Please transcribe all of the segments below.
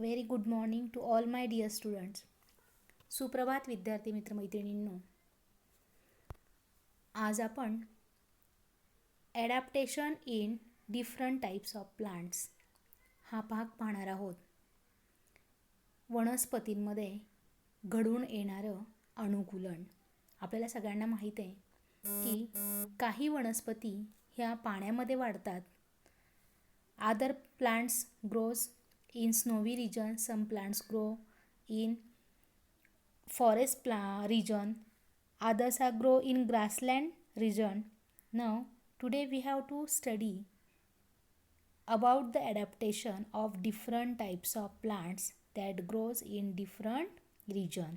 Very good morning to all my dear students. सुप्रभात विद्यार्थी मित्रमैत्रिणींनो. आज आपण adaptation in different types of plants हा भाग पाहणार आहोत. वनस्पतींमध्ये घडून येणारं अनुकूलन. आपल्याला सगळ्यांना माहीत आहे की काही वनस्पती ह्या पाण्यामध्ये वाढतात. Other plants grows in snowy region. Some plants grow in forest region. Others are grow in grassland region. Now today we have to study about the adaptation of different types of plants that grows in different region.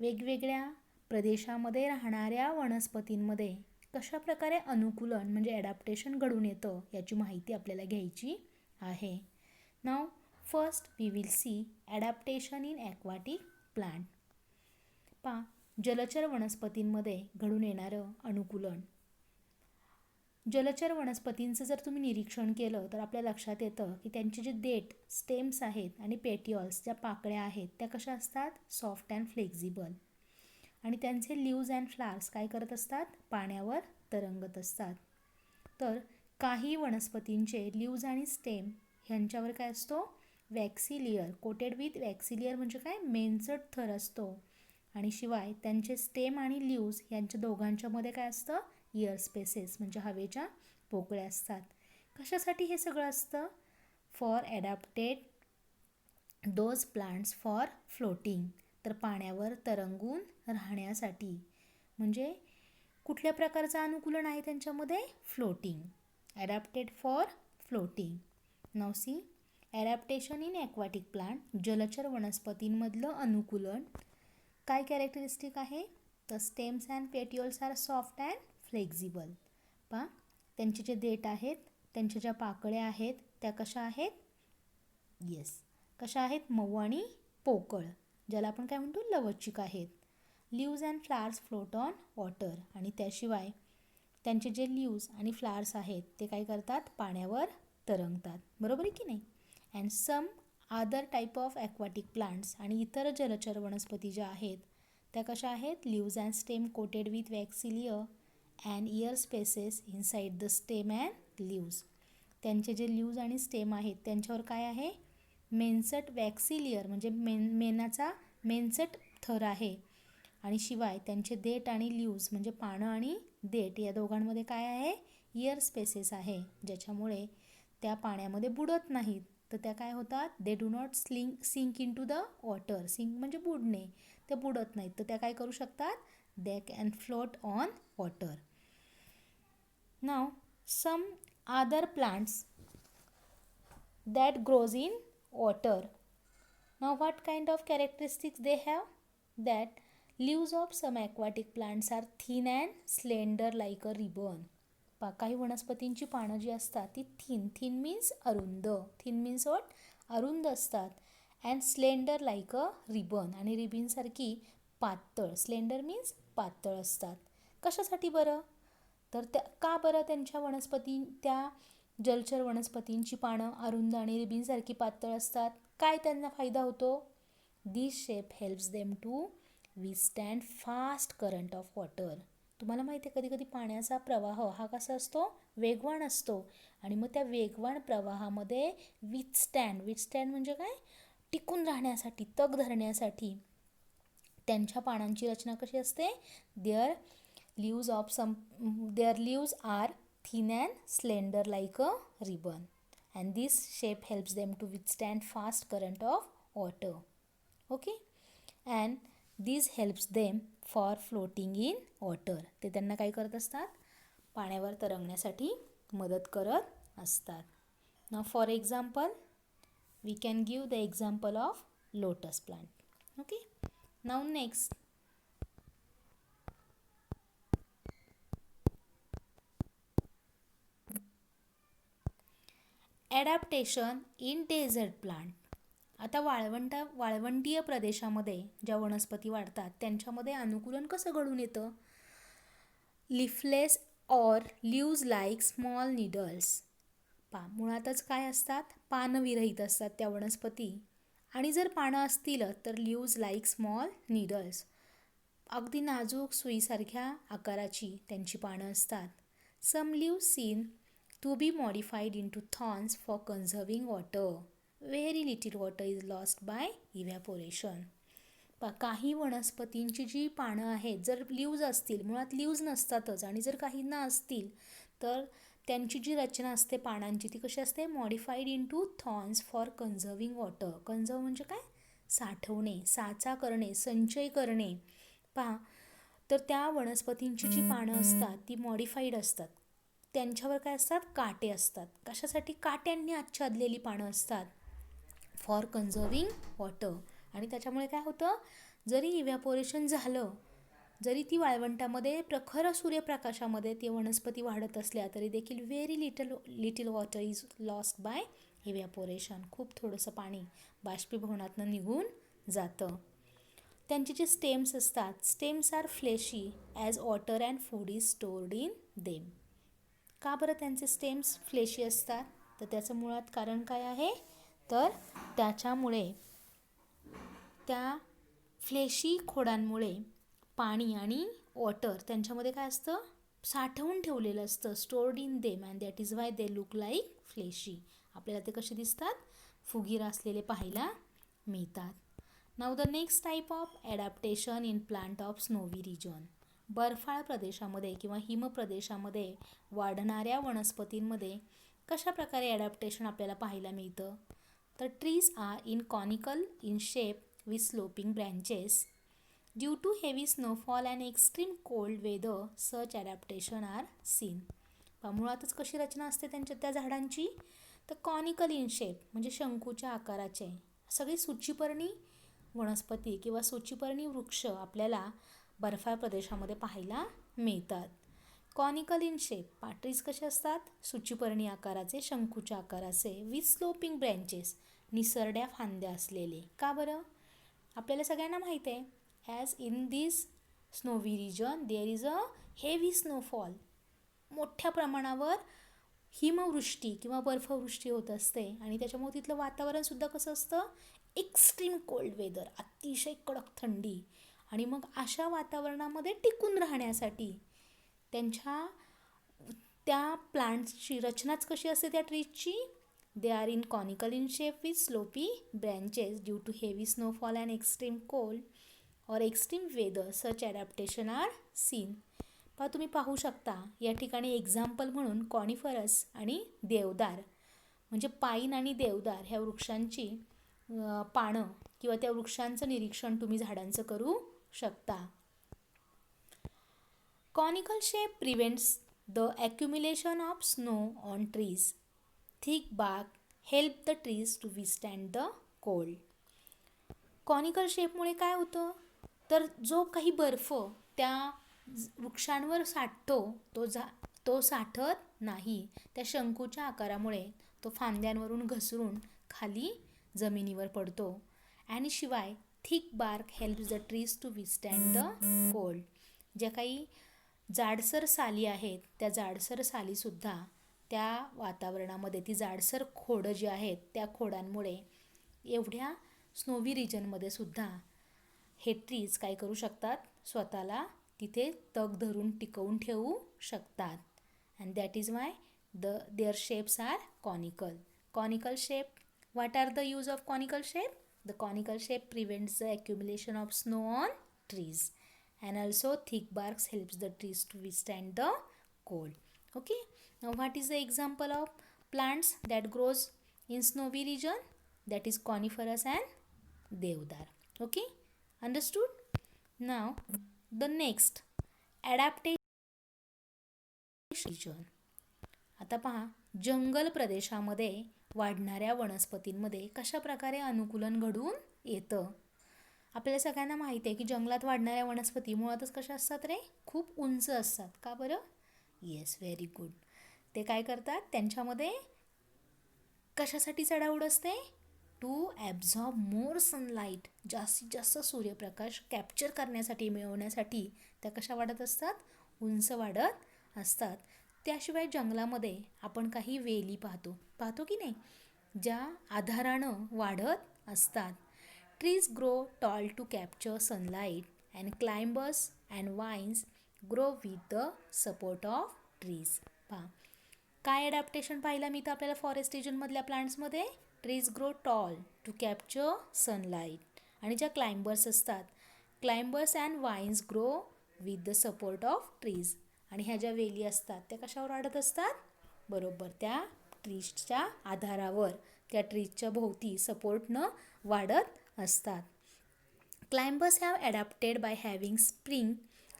वेगवेगळ्या प्रदेशामध्ये राहणाऱ्या वनस्पतींमध्ये कशा प्रकारे अनुकूलन म्हणजे adaptation घडून येतं याची माहिती आपल्याला घ्यायची आहे. Now first we will see adaptation in aquatic plant. जलचर वनस्पतींमध्ये घडून येणारं अनुकूलन. जलचर वनस्पतींचं जर तुम्ही निरीक्षण केलं तर आपल्या लक्षात येतं की त्यांचे जे देठ स्टेम्स आहेत आणि पेटिओल्स ज्या पाकळ्या आहेत त्या कशा असतात, सॉफ्ट अँड फ्लेक्झिबल. आणि त्यांचे लीव्ज अँड फ्लावर्स काय करत असतात, पाण्यावर तरंगत असतात. तर काही वनस्पतींचे लीव्ज आणि स्टेम ह्यांच्यावर काय असतो, waxy layer, coated with waxy layer म्हणजे काय, मेनसट थर असतो. आणि शिवाय त्यांचे स्टेम आणि लीव्ज यांच्या दोघांच्यामध्ये काय असतं, एअर स्पेसेस म्हणजे हवेच्या पोकळ्या असतात. कशासाठी हे सगळं असतं, for adapted those plants for floating, तर पाण्यावर तरंगून राहण्यासाठी. म्हणजे कुठल्या प्रकारचं अनुकूलन आहे त्यांच्यामध्ये, floating, adapted for floating. Now see adaptation in aquatic plant. जलचर वनस्पतींमधलं अनुकूलन. काय कॅरेक्टरिस्टिक आहे, the stems and petioles are soft and flexible. त्यांचे जे देठ आहेत, त्यांच्या ज्या पाकळ्या आहेत त्या कशा आहेत, कशा आहेत, मऊ आणि पोकळ, ज्याला आपण काय म्हणतो लवचिक आहेत. Leaves and flowers float on water. आणि त्याशिवाय त्यांचे जे लीव्ज आणि फ्लावर्स आहेत ते काय करतात, पाण्यावर तरंगतात. बरोबर आहे की नाही. And some other type of aquatic plants. आणि इतर जलचर वनस्पती ज्या आहेत त्या कशा आहेत, leaves and stem coated with waxy layer and air spaces inside the stem and leaves. त्यांचे जे लीव्ज आणि स्टेम आहेत त्यांच्यावर काय आहे, मेनसट वॅक्सी लेयर म्हणजे मेनाचा मेनसट थर आहे. आणि शिवाय त्यांचे देठ आणि लीव्ज म्हणजे पानं आणि देठ या दोघांमध्ये काय आहे, एअर स्पेसेस आहे, ज्याच्यामुळे त्या पाण्यामध्ये बुडत नाहीत. तर त्या काय होतात, they do not sink into the water. Sink म्हणजे बुडणे, ते बुडत नाहीत. तर त्या काय करू शकतात, they can float on water. Now some other plants that grows in water. Now what kind of characteristics they have, that leaves of some aquatic plants are thin and slender like a ribbon. काही वनस्पतींची पानं जी असतात ती thin means अरुंद, thin means what, अरुंद असतात. And slender like a ribbon, आणि रिबीनसारखी पातळ, स्लेंडर मीन्स पातळ असतात. कशासाठी बरं, तर त्या का बरं त्यांच्या वनस्पती, त्या जलचर वनस्पतींची पानं अरुंद आणि रिबीनसारखी पातळ असतात, काय त्यांना फायदा होतो, this shape helps them to withstand fast current of water. तुम्हाला माहिती आहे कधी कधी पाण्याचा प्रवाह हा कसा असतो, वेगवान असतो. आणि मग त्या वेगवान प्रवाहामध्ये विथस्टँड म्हणजे काय, टिकून राहण्यासाठी, तग धरण्यासाठी त्यांच्या पानांची रचना कशी असते, their leaves are thin and slender like a ribbon, and this shape helps them to withstand fast current of water. Okay, and this helps them for floating in water. ते त्यांना काय करत असतात, पाण्यावर तरंगण्यासाठी मदत करत असतात. Now for example we can give the example of lotus plant. Okay, now next adaptation in desert plant. आता वाळवंटीय प्रदेशामध्ये ज्या वनस्पती वाढतात त्यांच्यामध्ये अनुकूलन कसं घडून येतं, leafless or leaves like small needles. मुळातच काय असतात, पानविरहित असतात त्या वनस्पती, आणि जर पानं असतील तर लीव्ज लाईक स्मॉल नीडल्स, अगदी नाजूक सुईसारख्या आकाराची त्यांची पानं असतात. Some leaves seen to be modified into thorns for conserving water. Very little water is lost by evaporation. काही वनस्पतींची जी पानं आहेत, जर लीव्ज असतील, मुळात लीव्ज नसतातच, आणि जर काहींना असतील तर त्यांची जी रचना असते पानांची ती कशी असते, modified into thorns for conserving water. Conserve म्हणजे काय, साठवणे, साचा करणे, संचय करणे. पहा, तर त्या वनस्पतींची जी पानं असतात ती मॉडिफाईड असतात. त्यांच्यावर काय असतात, काटे असतात. कशासाठी, काट्यांनी आच्छादलेली पानं असतात. For conserving water. आणि त्याच्यामुळे काय होतं, जरी इव्हॅपोरेशन झालं, जरी ती वाळवंटामध्ये प्रखर सूर्यप्रकाशामध्ये ती वनस्पती वाढत असल्या तरी देखील very little water is lost by evaporation. खूप थोडंसं पाणी बाष्पीभवनातनं निघून जातं. त्यांचे जे स्टेम्स असतात, stems are fleshy as water and food is stored in them. का बरं त्यांचे स्टेम्स फ्लेशी असतात, तर त्याचं मुळात कारण काय आहे, तर त्याच्यामुळे त्या फ्लेशी खोडांमुळे पाणी आणि वॉटर त्यांच्यामध्ये काय असतं, साठवून ठेवलेलं असतं, stored in them, and that is why they look like fleshy. आपल्याला ते कसे दिसतात, फुगीर असलेले पाहायला मिळतात. Now the next type of adaptation in plant of snowy region. बर्फाळ प्रदेशामध्ये किंवा हिमप्रदेशामध्ये वाढणाऱ्या वनस्पतींमध्ये कशा प्रकारे ॲडॅप्टेशन आपल्याला पाहायला मिळतं, तर trees are in conical in shape with sloping branches. Due to heavy snowfall and extreme cold weather, such adaptation are seen. मुळातच कशी रचना असते त्यांच्या त्या झाडांची, तर कॉनिकल इन शेप म्हणजे शंकूच्या आकाराचे. सगळी सूचीपर्णी वनस्पती किंवा सूचीपर्णी वृक्ष आपल्याला बर्फाळ प्रदेशामध्ये पाहायला मिळतात. कॉनिकल इन शेप, ट्रीज कसे असतात, सूचीपर्णी आकाराचे, शंकूच्या आकाराचे, विथ स्लोपिंग ब्रँचेस, निसरड्या फांद्या असलेले. का बरं, आपल्याला सगळ्यांना माहीत आहे, as in this snowy region there is a heavy snowfall. मोठ्या प्रमाणावर हिमवृष्टी किंवा बर्फवृष्टी होत असते, आणि त्याच्यामुळे तिथलं वातावरणसुद्धा कसं असतं, एक्स्ट्रीम कोल्ड वेदर, अतिशय कडक थंडी. आणि मग अशा वातावरणामध्ये टिकून राहण्यासाठी त्यांच्या त्या प्लांट्सची रचनाच कशी असते त्या ट्रीजची, they are in conical in shape with slopy branches. Due to heavy snowfall and extreme cold or extreme weather, such adaptation are seen. तुम्ही पाहू शकता या ठिकाणी एक्झाम्पल म्हणून कॉनिफरस आणि देवदार, म्हणजे पाईन आणि देवदार ह्या वृक्षांची पानं किंवा त्या वृक्षांचं निरीक्षण तुम्ही झाडांचं करू शकता. Conical shape prevents the accumulation of snow on trees. Thick bark help the trees to विस्टँड द कोल्ड. कॉनिकल शेपमुळे काय होतं, तर जो काही बर्फ त्या वृक्षांवर साठतो तो साठत नाही. त्या शंकूच्या आकारामुळे तो फांद्यांवरून घसरून खाली जमिनीवर पडतो. आणि शिवाय thick bark helps the trees to विस्टँड द कोल्ड. ज्या काही जाडसर साली आहेत त्या जाडसर सालीसुद्धा त्या वातावरणामध्ये, ती जाडसर खोडं जी आहेत त्या खोडांमुळे एवढ्या स्नोवी रिजनमध्ये सुद्धा हे ट्रीज काय करू शकतात, स्वतःला तिथे तग धरून टिकवून ठेवू शकतात. And that is why their shapes are conical. Conical shape, what are the use of conical shape? The conical shape prevents the accumulation of snow on trees, and also thick barks helps the trees to withstand the cold. Okay, now what is the example of plants that grows in snowy region? That is coniferous and deodar. Okay, understood? Now the next adaptation region. आता पहा, जंगल प्रदेशामध्ये वाढणाऱ्या वनस्पतींमध्ये कशा प्रकारे अनुकूलन घडून येतं. आपल्याला सगळ्यांना माहिती आहे की जंगलात वाढणाऱ्या वनस्पती मुळातच कशा असतात रे, खूप उंच असतात. का बरं? Yes, very good. ते काय करतात, त्यांच्यामध्ये कशासाठी चढाओढ असते, टू ॲब्झॉर्ब मोर सनलाईट, जास्तीत जास्त सूर्यप्रकाश कॅप्चर करण्यासाठी, मिळवण्यासाठी त्या कशा वाढत असतात, उंच वाढत असतात. त्याशिवाय जंगलामध्ये आपण काही वेली पाहतो की नाही, ज्या आधारानं वाढत असतात. Trees grow tall to capture sunlight and climbers and vines grow with the support of trees. पहा काय ॲडॅप्टेशन पाहिलं मी तर आपल्याला फॉरेस्ट रिजनमधल्या प्लांट्समध्ये. Trees grow tall to capture sunlight आणि ज्या क्लाइंबर्स असतात, climbers and vines grow with the support of trees. आणि ह्या ज्या वेली असतात त्या कशावर वाढत असतात? बरोबर त्या ट्रीजच्या आधारावर, त्या ट्रीजच्या भोवती सपोर्टनं वाढत असतात. Climbers have adapted by having spring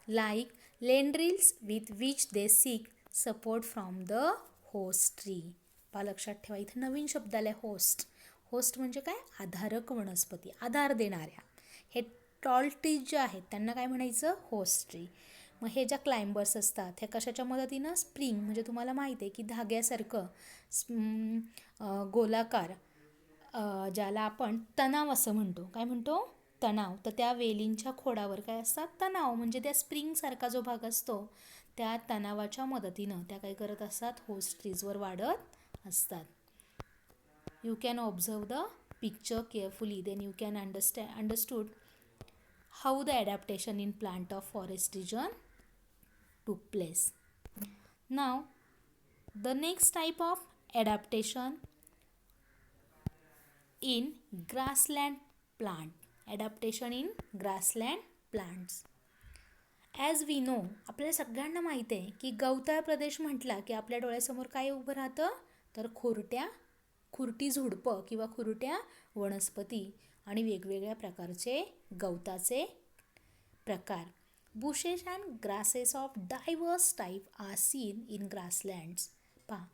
like tendrils with which they seek support from the host tree. पहा लक्षात ठेवा, इथं नवीन शब्द आला आहे होस्ट. होस्ट म्हणजे काय? आधारक वनस्पती, आधार देणाऱ्या. हे टॉल ट्रीज जे आहेत त्यांना काय म्हणायचं? Host tree. मग हे ज्या क्लाइंबर्स असतात हे कशाच्या मदतीनं? स्प्रिंग म्हणजे तुम्हाला माहिती आहे की धाग्यासारखं गोलाकार, ज्याला आपण तणाव असं म्हणतो. काय म्हणतो? तणाव. तर त्या वेलींच्या खोडावर काय असतात? तणाव. म्हणजे त्या स्प्रिंगसारखा जो भाग असतो त्या तणावाच्या मदतीनं त्या काय करत असतात? होस्ट ट्रीजवर वाढत असतात. You can observe the picture carefully, then you can understood how the adaptation in plant of forest region took place. Now, the next type of adaptation in grassland plant. Adaptation in grassland plants. As we know, आपल्याला सगळ्यांना माहिती आहे की गवताळ प्रदेश म्हटला की आपल्या डोळ्यासमोर काय उभं राहतं? तर खुरटी झुडपं किंवा खुरट्या वनस्पती आणि वेगवेगळ्या प्रकारचे गवताचे प्रकार. Bushes and grasses of diverse type are seen in grasslands. पहा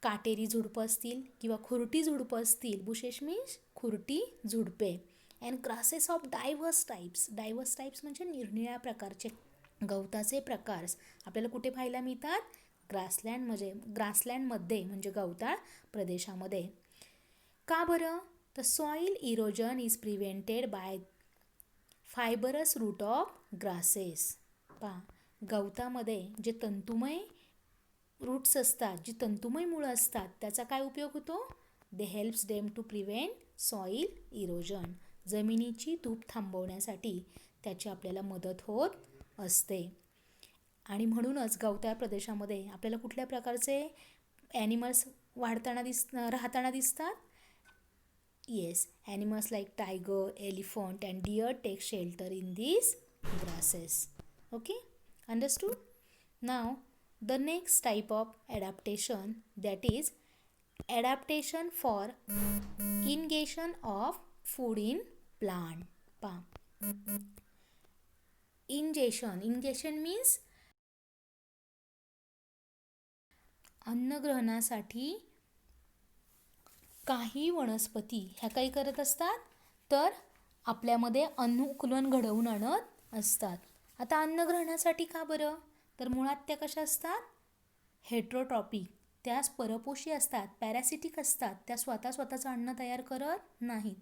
काटेरी झुडपं असतील किंवा खुरटी झुडपं असतील. बुशेस मीन्स खुरटी झुडपे. And grasses of diverse types. Diverse types म्हणजे निरनिळ्या प्रकारचे गवताचे प्रकार आपल्याला कुठे पाहायला मिळतात? ग्रासलँडमध्ये म्हणजे गवताळ प्रदेशामध्ये. का बरं? तर soil erosion is prevented by fibrous root of grasses. पहा गवतामध्ये जे तंतुमय रूट्स असतात, जी तंतुमय मुळं असतात त्याचा काय उपयोग होतो? They helps them to prevent soil erosion. जमिनीची धूप थांबवण्यासाठी त्याची आपल्याला मदत होत असते. आणि म्हणूनच गवताळ प्रदेशामध्ये आपल्याला कुठल्या प्रकारचे ॲनिमल्स राहताना दिसतात? Yes, animals like tiger, elephant and deer take shelter in these grasses. Okay, understood? Now, the next type of adaptation, that is adaptation for ingestion of food in plant. Ingestion means अन्न ग्रहणासाठी काही वनस्पती ह्या काही करत असतात? तर आपल्यामध्ये अनुकूलन घडवून आणत असतात. आता अन्न ग्रहणासाठी का बरं? तर मुळात त्या कशा असतात? हेट्रोट्रॉपिक. त्या परपोषी असतात, पॅरासिटिक असतात. त्या स्वतःचं अन्न तयार करत नाहीत.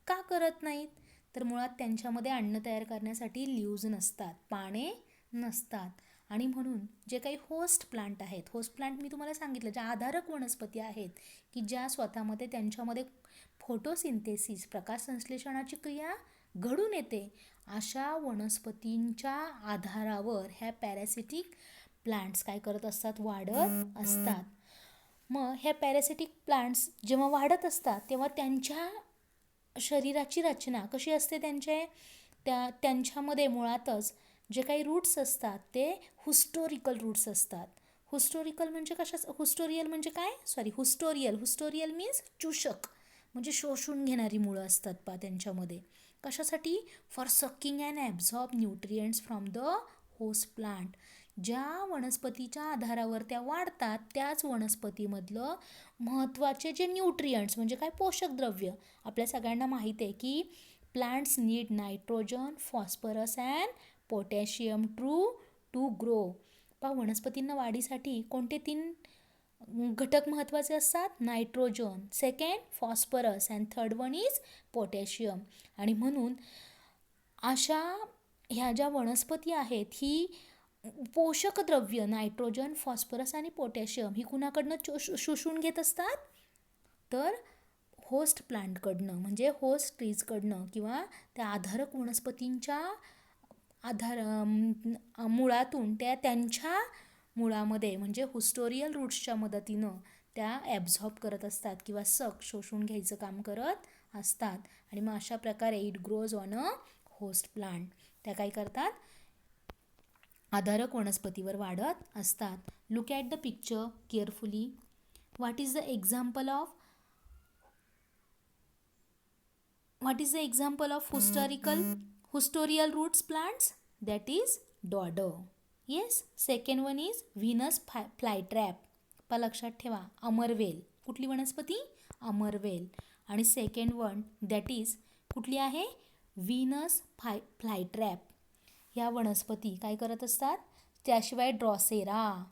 का करत नाहीत? तर मुळात त्यांच्यामध्ये अन्न तयार करण्यासाठी लीव्ज नसतात, पाने नसतात. आणि म्हणून जे काही होस्ट प्लांट आहेत, होस्ट प्लांट मी तुम्हाला सांगितलं ज्या आधारक वनस्पती आहेत की ज्या स्वतःमध्ये त्यांच्यामध्ये फोटोसिंथेसिस प्रकाश संश्लेषणाची क्रिया घडून येते, अशा वनस्पतींच्या आधारावर ह्या पॅरासिटिक प्लांट्स काय करत असतात? वाढत असतात. मग ह्या पॅरासिटिक प्लांट्स जेव्हा वाढत असतात तेव्हा त्यांच्या शरीराची रचना कशी असते? त्यांच्यामध्ये मुळातच जे काही रूट्स असतात ते हुस्टोरिकल रूट्स असतात. हुस्टोरिकल म्हणजे हुस्टोरियल म्हणजे काय? हुस्टोरियल मीन्स चूषक, म्हणजे शोषून घेणारी मुळं असतात पहा त्यांच्यामध्ये. कशासाठी? For sucking and absorb nutrients from the host plant. ज्या वनस्पतीच्या आधारावर त्या वाढतात त्याच वनस्पतीमधलं महत्त्वाचे जे न्यूट्रिएंट्स म्हणजे काय? पोषक द्रव्य. आपल्या सगळ्यांना माहिती आहे की plants need nitrogen, phosphorus and potassium to grow. पहा वनस्पतींना वाढीसाठी कोणते 3 घटक महत्त्वाचे असतात? Nitrogen, second phosphorus and third one is potassium. आणि म्हणून अशा ह्या ज्या वनस्पती आहेत ही पोषक द्रव्य नायट्रोजन, फॉस्फरस आणि पोटॅशियम ही कुणाकडनं शोषून घेत असतात? तर होस्ट प्लांटकडनं म्हणजे होस्ट ट्रीजकडनं किंवा त्या आधारक वनस्पतींच्या मुळातून त्यांच्या मुळामध्ये म्हणजे हुस्टोरियल रूट्सच्या मदतीनं त्या ॲब्झॉर्ब करत असतात किंवा शोषून घ्यायचं काम करत असतात. आणि मग अशा प्रकारे it grows on a host plant. त्या काय करतात, आधारक वनस्पतीवर वाढत असतात. Look at the picture carefully. What is the example of hustorial roots plants? That is dodder. Yes. Second one is Venus flytrap. पा लक्षात ठेवा, अमरवेल. कुठली वनस्पती? अमरवेल. आणि सेकंड वन दॅट इज कुठली आहे? Venus flytrap. ह्या वनस्पती काय करत असतात? त्याशिवाय ड्रॉसेरा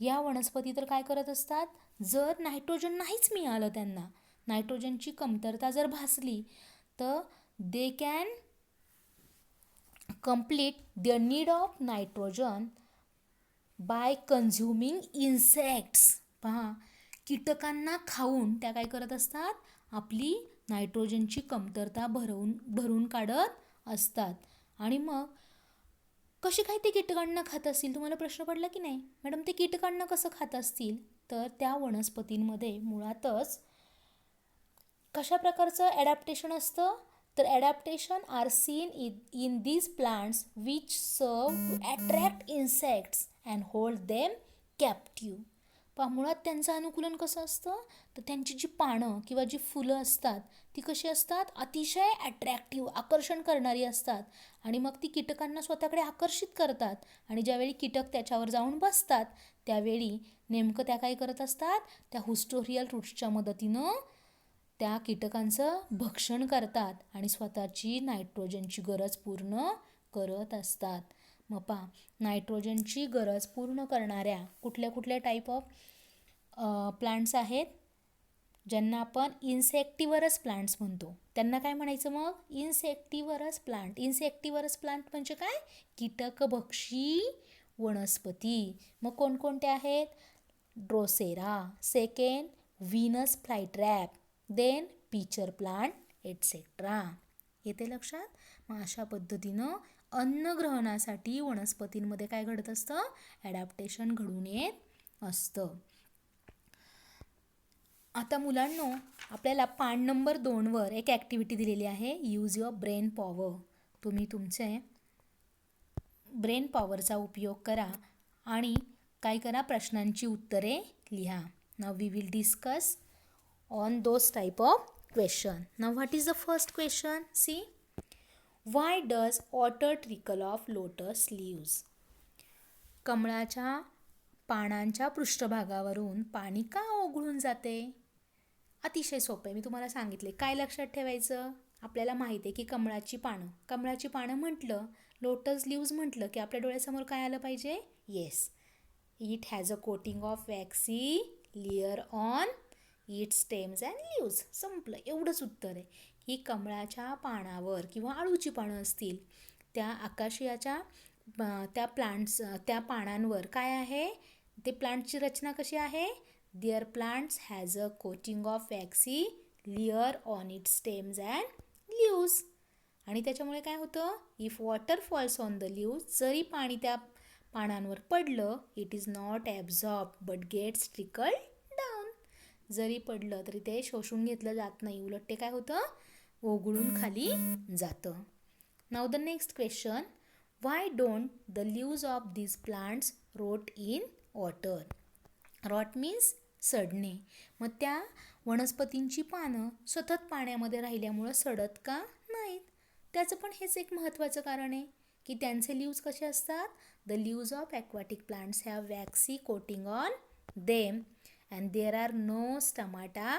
या वनस्पती तर काय करत असतात, जर नायट्रोजन नाहीच मिळालं, त्यांना नायट्रोजनची कमतरता जर भासली, तर they can complete their need of nitrogen by consuming insects. पहा, कीटकांना खाऊन त्या काय करत असतात, आपली नायट्रोजनची कमतरता भरून काढत असतात. आणि मग कशी काय ते कीटकांना खात असतील? तुम्हाला प्रश्न पडला की नाही, मॅडम ते कीटकांना कसं खात असतील? तर त्या वनस्पतींमध्ये मुळातच कशा प्रकारचं ॲडॅप्टेशन असतं, तर adaptation are seen in these plants which serve to attract insects and hold them captive. पहा, मुळात त्यांचं अनुकूलन कसं असतं, तर त्यांची जी पानं किंवा जी फुलं असतात ती कशी असतात, अतिशय अट्रॅक्टिव्ह, आकर्षण करणारी असतात. आणि मग ती कीटकांना स्वतःकडे आकर्षित करतात. आणि ज्यावेळी कीटक त्याच्यावर जाऊन बसतात त्यावेळी नेमकं त्या काय करत असतात, त्या हुस्टोरियल रूट्सच्या मदतीनं त्या कीटकांचं भक्षण करतात आणि स्वतःची नायट्रोजनची गरज पूर्ण करत असतात. मग पहा, नायट्रोजनची गरज पूर्ण करणाऱ्या कुठल्या कुठल्या टाईप ऑफ प्लांट्स आहेत, ज्यांना आपण इन्सेक्टिव्हरस प्लांट्स म्हणतो. त्यांना काय म्हणायचं मग? इन्सेक्टिव्हरस प्लांट. इन्सेक्टिव्हरस प्लांट म्हणजे काय? कीटकभक्षी वनस्पती. मग कोणकोणते आहेत? Drosera, second Venus flytrap, then pitcher plant etcetera. येते लक्षात? मग अशा पद्धतीनं अन्नग्रहणासाठी वनस्पतींमध्ये काय घडत असतं? ॲडॅप्टेशन घडून येत असतं. आता मुलांनो, आपल्याला पान नंबर 2 एक ॲक्टिव्हिटी दिलेली आहे, यूज युअर ब्रेन पॉवर. तुम्ही तुमचे ब्रेन पॉवरचा उपयोग करा आणि काय करा, प्रश्नांची उत्तरे लिहा. Now we will discuss on those type of question. Now what is the first question? See, why does water trickle off lotus leaves? कमळाच्या पानांच्या पृष्ठभागावरून पाणी का ओघळून जाते? अतिशय सोपं आहे, मी तुम्हाला सांगितले. काय लक्षात ठेवायचं? आपल्याला माहिती आहे की कमळाची पानं म्हटलं, लोटस लीव्ज म्हटलं की आपल्या डोळ्यासमोर काय आलं पाहिजे? Yes, it has a coating of waxy layer on it stems and leaves. संपलं, एवढंच उत्तर आहे. ही कमळाच्या पानावर किंवा आळूची पानं असतील, त्या आकाशियाच्या त्या पानांवर काय आहे, ते प्लांटची रचना कशी आहे? Their plants has a coating of waxy layer on it stems and leaves. आणि त्याच्यामुळे काय होतं? If water falls on the leaves, जरी पाणी त्या पानांवर पडलं, it is not absorb but gets trickled down. जरी पडलं तरी ते शोषून घेतलं जात नाही, उलट ते काय होतं? ओघळून खाली जातं. Now the next question, why don't the leaves of these plants rot in water? Rot means सडणे. मग त्या वनस्पतींची पानं सतत पाण्यामध्ये राहिल्यामुळं सडत का नाहीत? त्याचं पण हेच एक महत्त्वाचं कारण आहे की त्यांचे लीव्ज कसे असतात? The leaves of aquatic plants have waxy coating on them and there are no stomata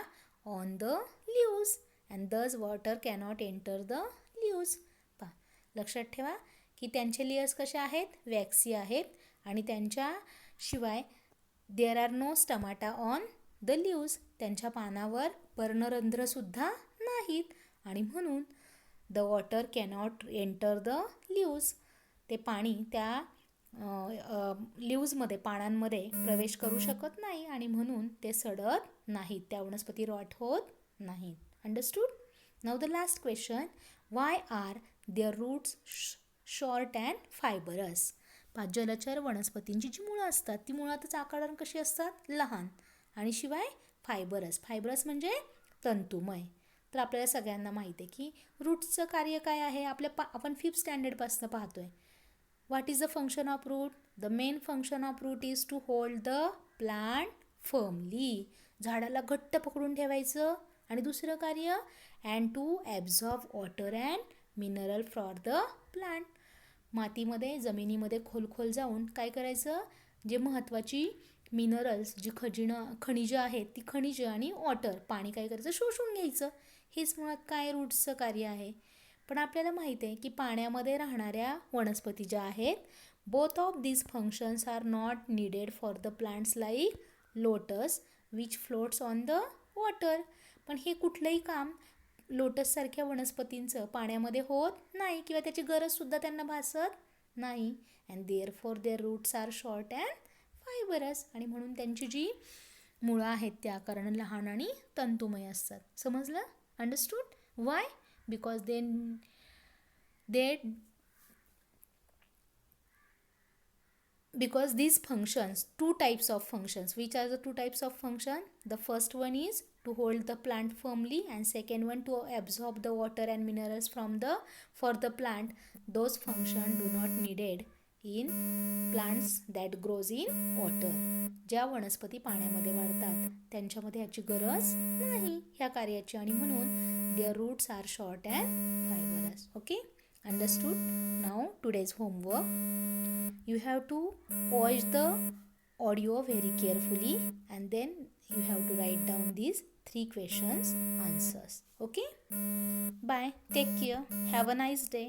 on the leaves and thus water cannot enter the leaves. लक्षात ठेवा की त्यांचे लेयर्स कसे आहेत? वॅक्सी आहेत. आणि त्यांच्याशिवाय there are no stomata on the leaves, त्यांच्या पानावर पर्णरंध्रसुद्धा नाहीत आणि म्हणून the water cannot enter the leaves, ते पाणी त्या लीव्जमध्ये पानांमध्ये प्रवेश करू शकत नाही आणि म्हणून ते सडत नाहीत, त्या वनस्पती रॉट होत नाहीत. Understood? Now the last question, why are their roots short and fibrous? जलचर वनस्पतींची जी मुळं असतात ती मुळातच आकाराने कशी असतात, लहान, आणि शिवाय फायबरस म्हणजे तंतुमय. तर आपल्याला सगळ्यांना माहिती आहे की रूट्सचं कार्य काय आहे. आपण 5th स्टँडर्डपासून पाहतोय. What is the function of root? The main function of root is to hold the plant firmly. झाडाला घट्ट पकडून ठेवायचं. आणि दुसरं कार्य, and to absorb water and mineral for the plant. मातीमध्ये, जमिनीमध्ये खोल जाऊन काय करायचं, जे महत्त्वाची मिनरल्स, जी खनिजं आहेत, ती खनिजं आणि वॉटर, पाणी काय करायचं, शोषून घ्यायचं. हेच मुळात काय रूट्सचं कार्य आहे. पण आपल्याला माहिती आहे की पाण्यामध्ये राहणाऱ्या वनस्पती ज्या आहेत, both of these functions are not needed for the plants like lotus which floats on the water. पण हे कुठलंही काम लोटससारख्या वनस्पतींचं पाण्यामध्ये होत नाही किंवा त्याची गरजसुद्धा त्यांना भासत नाही. And therefore their roots are short and fibrous. आणि म्हणून त्यांची जी मुळं आहेत त्या आकारानं लहान आणि तंतुमय असतात. समजलं? Understood? Y? Because because these functions, 2 types of functions. Which are the 2 types of function? The first one is to hold the plant firmly, and second one to absorb the water and minerals for the plant. Those functions do not needed in plants that grows in water. ज्या वनस्पती पाण्यामध्ये वाढतात त्यांच्यामध्ये याची गरज नाही ह्या कार्याची, आणि म्हणून their roots are short and fibrous. Okay? Understood? Now today's homework, you have to watch the audio very carefully and then you have to write down these 3 questions answers. Okay? Bye. Take care. Have a nice day.